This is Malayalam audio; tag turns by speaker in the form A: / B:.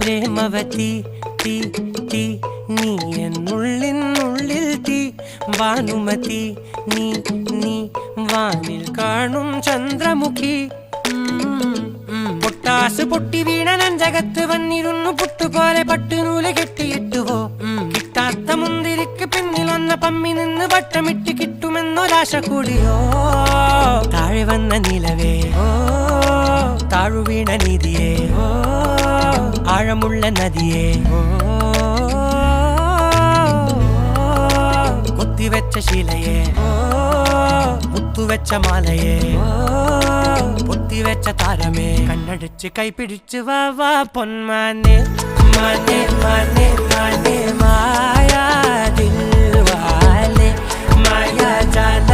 A: പ്രേമവതി തീ തീ നീ എന്നുള്ളിൽ തീ ഭാനുമതി നീ നീ വാനിൽ കാണും ചന്ദ്രമുഖി പൊട്ടാസ് പൊട്ടി വീണ നഞ്ചകത്ത് വന്നിരുന്നു പുട്ടുപോലെ പട്ടുനൂല് കെട്ടിയിട്ടുവോ കിട്ടാത്ത മുന്തിരിക്ക് പിന്നിലൊന്ന പമ്മി നിന്ന് വട്ടമിട്ട് കിട്ടുമെന്നൊരാശ കൂടിയോ താഴെ വന്ന നിലവേ ഓ താഴു വീണ നിധിയേ ഓ ആഴമുള്ള നദിയേ ഓ കൊത്തിവെച്ച ശിലയേ ഓ മുത്തുവെച്ച മാലയേ പൊത്തിവെച്ച താരമേ കണ്ണടിച്ച് കൈപിടിച്ച് വാ വാ പൊന്മാനെ മാനെ മാനെ മാനെ മായാ ദിൽവാലെ മായാ ജാല